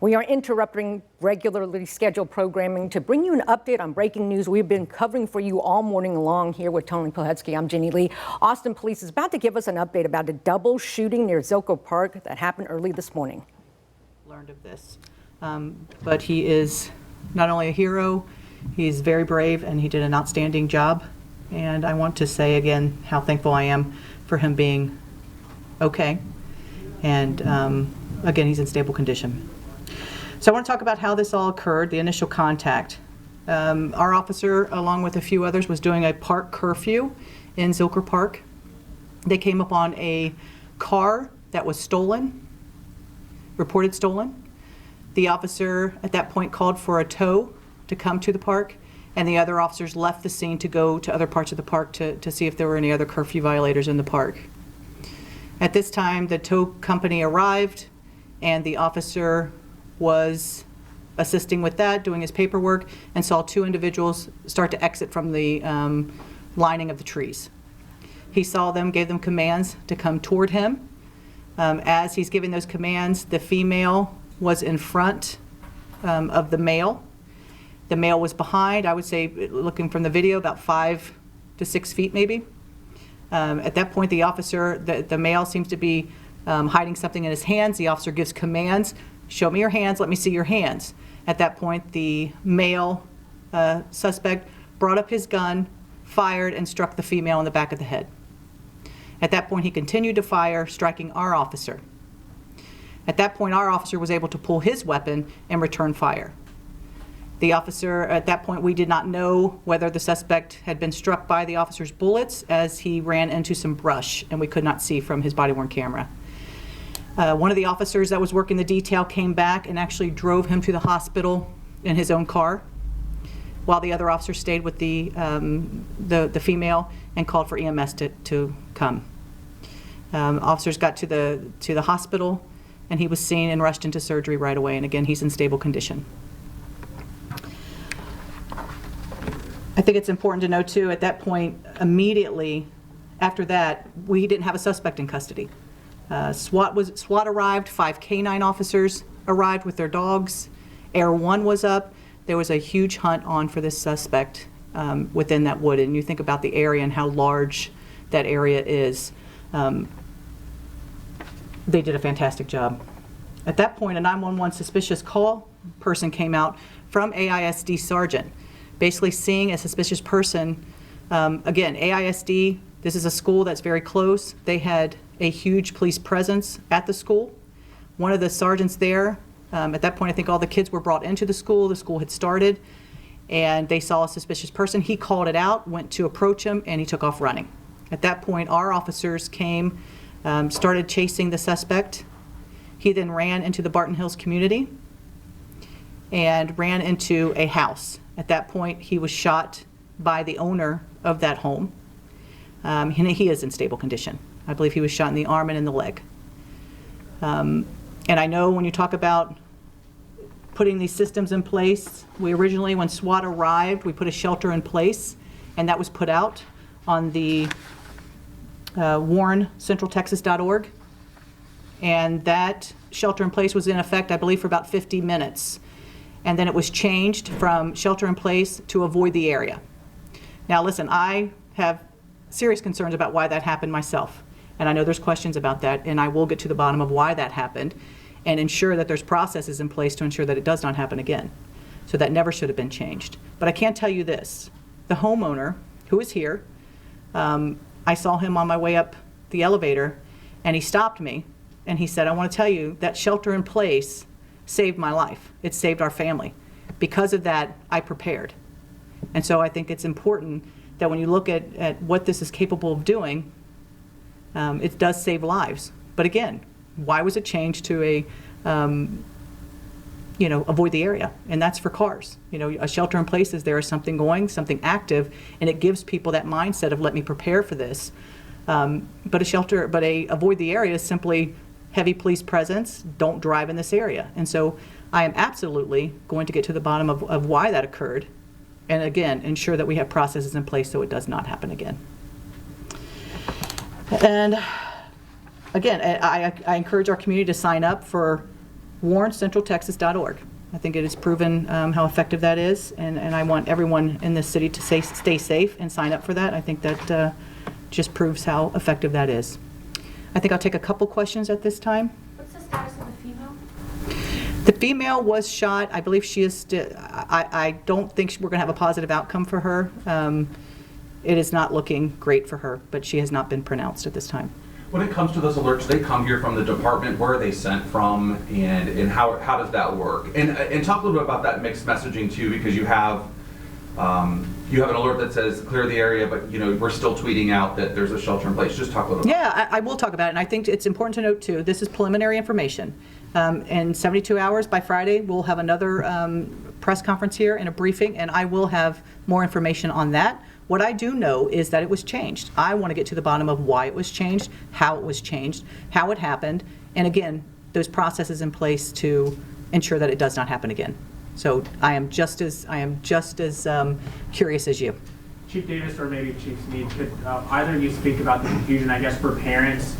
We are interrupting regularly scheduled programming to bring you an update on breaking news we've been covering for you all morning long here with Tony Poletsky. I'm Jeannie Lee. Austin Police is about to give us an update about a double shooting near Zilker Park that happened early this morning. Learned of this, but he is not only a hero, he's very brave and he did an outstanding job. And I want to say again how thankful I am for him being okay. And again, he's in stable condition. So I want to talk about how this all occurred, the initial contact. Our officer, along with a few others, was doing a park curfew in Zilker Park. They came upon a car that was stolen, reported stolen. The officer at that point called for a tow to come to the park, and the other officers left the scene to go to other parts of the park to see if there were any other curfew violators in the park. At this time, the tow company arrived, and the officer was assisting with that, doing his paperwork, and saw two individuals start to exit from the lining of the trees. He saw them, gave them commands to come toward him. As he's giving those commands, the female was in front of the male. The male was behind, I would say, looking from the video, about 5 to 6 feet maybe. At that point, the officer, the male seems to be hiding something in his hands. The officer gives commands. Show me your hands, let me see your hands. At that point, the male suspect brought up his gun, fired, and struck the female in the back of the head. At that point, he continued to fire, striking our officer. At that point, our officer was able to pull his weapon and return fire. The officer, at that point, we did not know whether the suspect had been struck by the officer's bullets as he ran into some brush, and we could not see from his body-worn camera. One of the officers that was working the detail came back and actually drove him to the hospital in his own car, while the other officer stayed with the female and called for EMS to come. Officers got to the hospital, and he was seen and rushed into surgery right away. And again, he's in stable condition. I think it's important to know too, at that point, immediately after that, we didn't have a suspect in custody. SWAT arrived, 5 canine officers arrived with their dogs. Air 1 was up. There was a huge hunt on for this suspect within that wood. And you think about the area and how large that area is. They did a fantastic job. At that point, a 911 suspicious call person came out from AISD Sergeant, basically seeing a suspicious person. Again, AISD, this is a school that's very close. They had a huge police presence at the school. One of the sergeants there, at that point, I think all the kids were brought into the school had started, and they saw a suspicious person. He called it out, went to approach him, and he took off running. At that point, our officers came, started chasing the suspect. He then ran into the Barton Hills community and ran into a house. At that point, he was shot by the owner of that home. He is in stable condition. I believe he was shot in the arm and in the leg. And I know when you talk about putting these systems in place, we originally, when SWAT arrived, we put a shelter in place, and that was put out on the warncentraltexas.org. And that shelter in place was in effect, I believe, for about 50 minutes. And then it was changed from shelter in place to avoid the area. Now listen, I have serious concerns about why that happened myself. And I know there's questions about that, and I will get to the bottom of why that happened and ensure that there's processes in place to ensure that it does not happen again. So that never should have been changed. But I can tell you this, the homeowner who is here, I saw him on my way up the elevator, and he stopped me and he said, I want to tell you that shelter in place saved my life. It saved our family. Because of that, I prepared. And so I think it's important that when you look at what this is capable of doing, it does save lives. But again, why was it changed to avoid the area? And that's for cars. A shelter in place is there is something going, something active, and it gives people that mindset of let me prepare for this. But avoid the area is simply heavy police presence, don't drive in this area. And so I am absolutely going to get to the bottom of why that occurred, and again, ensure that we have processes in place so it does not happen again. And again, I encourage our community to sign up for warncentraltexas.org. I think it has proven how effective that is, and I want everyone in this city to stay safe and sign up for that. I think that just proves how effective that is. I think I'll take a couple questions at this time. What's the status of the female? The female was shot. I believe she is still, I don't think we're going to have a positive outcome for her. It is not looking great for her, but she has not been pronounced at this time. When it comes to those alerts, they come here from the department. Where are they sent from, and how does that work? And talk a little bit about that mixed messaging too, because you have an alert that says clear the area, but we're still tweeting out that there's a shelter in place. Just talk a little bit. Yeah, I will talk about it, and I think it's important to note too, this is preliminary information. In 72 hours by Friday, we'll have another press conference here and a briefing, and I will have more information on that. What I do know is that it was changed. I want to get to the bottom of why it was changed, how it was changed, how it happened, and again, those processes in place to ensure that it does not happen again. So I am just as curious as you. Chief Davis or maybe Chief Sneed, could either of you speak about the confusion, I guess, for parents?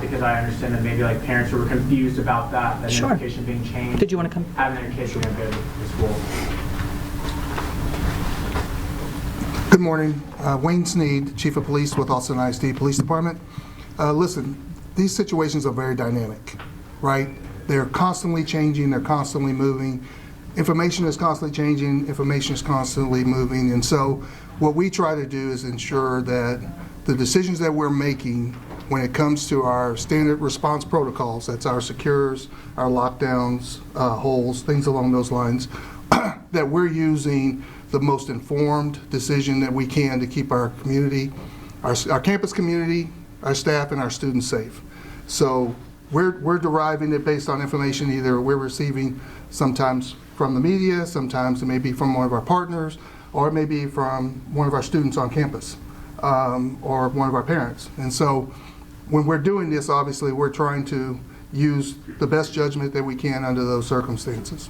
Because I understand that maybe like parents who were confused about that Sure. notification being changed. Did you want to come? Having their kids who are going to school. Good morning. Wayne Sneed, Chief of Police with Austin ISD Police Department. Listen, these situations are very dynamic, right? They're constantly changing, they're constantly moving. Information is constantly changing, information is constantly moving, and so what we try to do is ensure that the decisions that we're making when it comes to our standard response protocols, that's our secures, our lockdowns, holes, things along those lines, that we're using the most informed decision that we can to keep our community, our campus community, our staff, and our students safe. So we're deriving it based on information either we're receiving sometimes from the media, sometimes it may be from one of our partners, or it may be from one of our students on campus, or one of our parents. And so when we're doing this, obviously we're trying to use the best judgment that we can under those circumstances.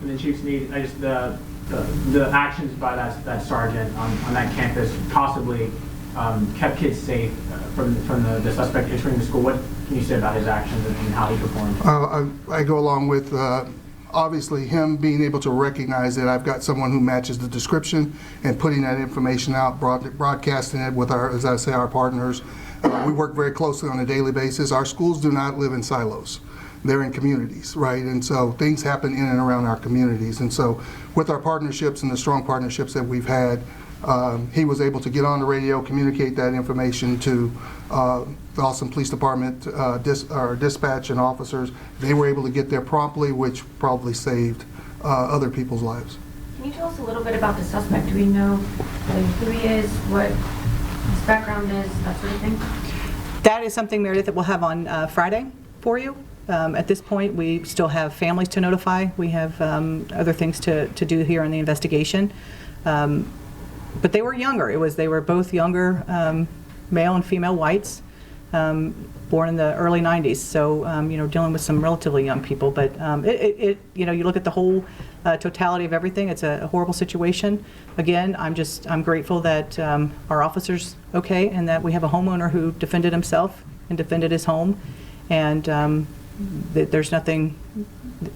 And then Chief Sneed, I just the actions by that sergeant on that campus possibly kept kids safe from the suspect entering the school. What can you say about his actions and how he performed? I go along with obviously him being able to recognize that I've got someone who matches the description and putting that information out, broadcasting it with our, as I say, our partners. We work very closely on a daily basis. Our schools do not live in silos. They're in communities, right? And so things happen in and around our communities. And so with our partnerships and the strong partnerships that we've had, he was able to get on the radio, communicate that information to the Austin Police Department, our dispatch and officers. They were able to get there promptly, which probably saved other people's lives. Can you tell us a little bit about the suspect? Do we know who he is, what his background is, that sort of thing? That is something, Meredith, that we'll have on Friday for you. At this point, we still have families to notify. We have other things to do here in the investigation. But they were younger. They were both younger, male and female whites, born in the early 90s. So, dealing with some relatively young people. But you look at the whole totality of everything. It's a horrible situation. Again, I'm grateful that our officer's okay, and that we have a homeowner who defended himself and defended his home, and that there's nothing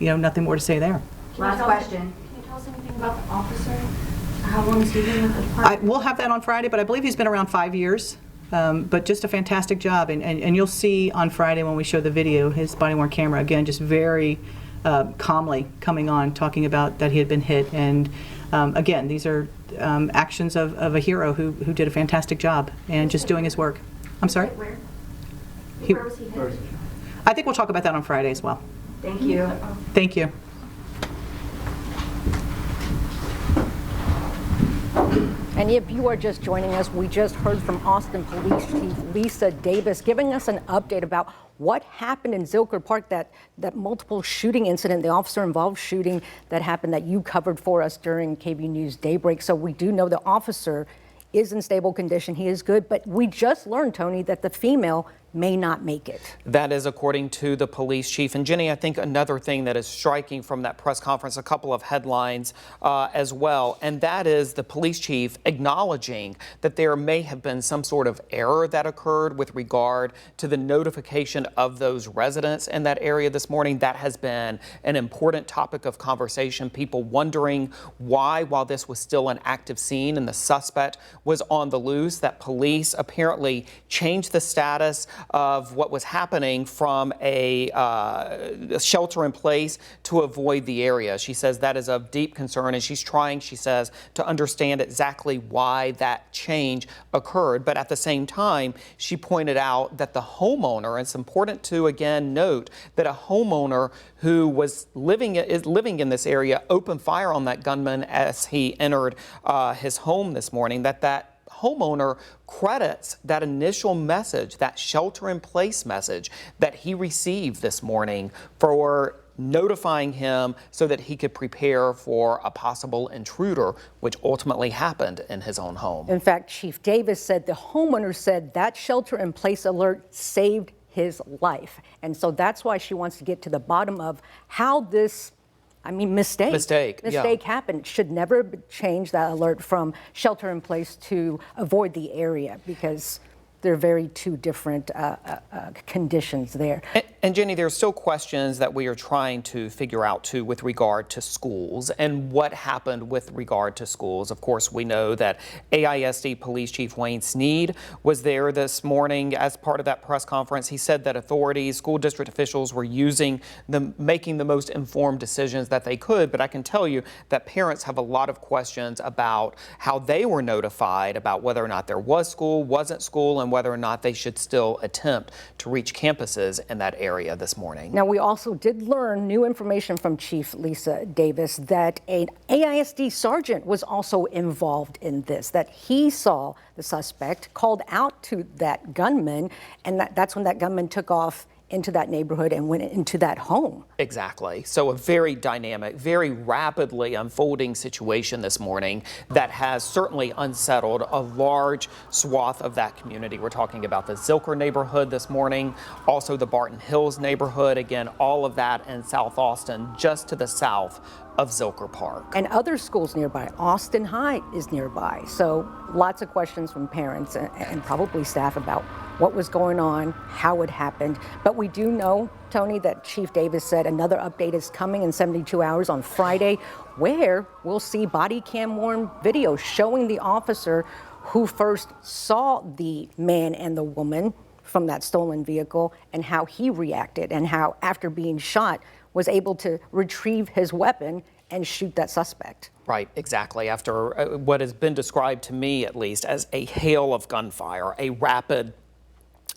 more to say there. Last question. Can you tell us anything about the officer? How long has he been with the department? We'll have that on Friday, but I believe he's been around 5 years. But just a fantastic job, and you'll see on Friday when we show the video, his body-worn camera, again, just very calmly coming on, talking about that he had been hit. And again, these are actions of a hero who did a fantastic job and just doing his work. I'm sorry? Where? He- Where was he hit? I think we'll talk about that on Friday as well. Thank you. Thank you. And if you are just joining us, we just heard from Austin Police Chief Lisa Davis giving us an update about what happened in Zilker Park, that multiple shooting incident, the officer-involved shooting that happened that you covered for us during KVUE News Daybreak. So we do know the officer is in stable condition. He is good. But we just learned, Tony, that the female may not make it. That is according to the police chief. And Jenny, I think another thing that is striking from that press conference, a couple of headlines as well, and that is the police chief acknowledging that there may have been some sort of error that occurred with regard to the notification of those residents in that area this morning. That has been an important topic of conversation. People wondering why, while this was still an active scene and the suspect was on the loose, that police apparently changed the status of what was happening from a shelter in place to avoid the area. She says that is of deep concern, and she's trying, she says, to understand exactly why that change occurred. But at the same time, she pointed out that the homeowner, it's important to again note that a homeowner who is living in this area opened fire on that gunman as he entered his home this morning, that homeowner credits that initial message, that shelter-in-place message that he received this morning for notifying him so that he could prepare for a possible intruder, which ultimately happened in his own home. In fact, Chief Davis said the homeowner said that shelter-in-place alert saved his life. And so that's why she wants to get to the bottom of how this mistake happened. Should never change that alert from shelter in place to avoid the area, because they're very two different conditions there. And Jenny, there's still questions that we are trying to figure out too with regard to schools and what happened with regard to schools. Of course, we know that AISD Police Chief Wayne Sneed was there this morning as part of that press conference. He said that authorities, school district officials were making the most informed decisions that they could. But I can tell you that parents have a lot of questions about how they were notified about whether or not there was school, wasn't school, and whether or not they should still attempt to reach campuses in that area this morning. Now, we also did learn new information from Chief Lisa Davis that an AISD sergeant was also involved in this, that he saw the suspect, called out to that gunman, and that's when that gunman took off into that neighborhood and went into that home. Exactly. So a very dynamic, very rapidly unfolding situation this morning that has certainly unsettled a large swath of that community. We're talking about the Zilker neighborhood this morning, also the Barton Hills neighborhood, again, all of that in South Austin, just to the south of Zilker Park. And other schools nearby. Austin High is nearby. So lots of questions from parents and probably staff about what was going on, how it happened. But we do know, Tony, that Chief Davis said another update is coming in 72 hours on Friday, where we'll see body cam worn video showing the officer who first saw the man and the woman from that stolen vehicle and how he reacted, and how after being shot was able to retrieve his weapon and shoot that suspect. Right, exactly. After what has been described to me, at least, as a hail of gunfire, a rapid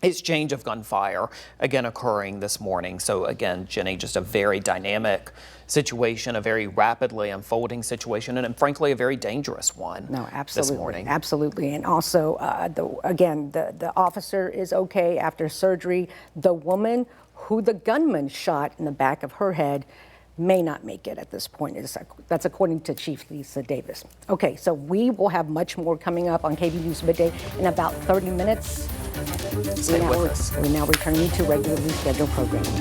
exchange of gunfire, again, occurring this morning. So again, Jenny, just a very dynamic situation, a very rapidly unfolding situation, and frankly, a very dangerous one. No, absolutely. This morning. Absolutely. And also, the officer is okay after surgery. The woman who the gunman shot in the back of her head may not make it at this point. That's according to Chief Lisa Davis. Okay, so we will have much more coming up on KVUE's Midday in about 30 minutes. Stay with us. We're now returning to regularly scheduled programming.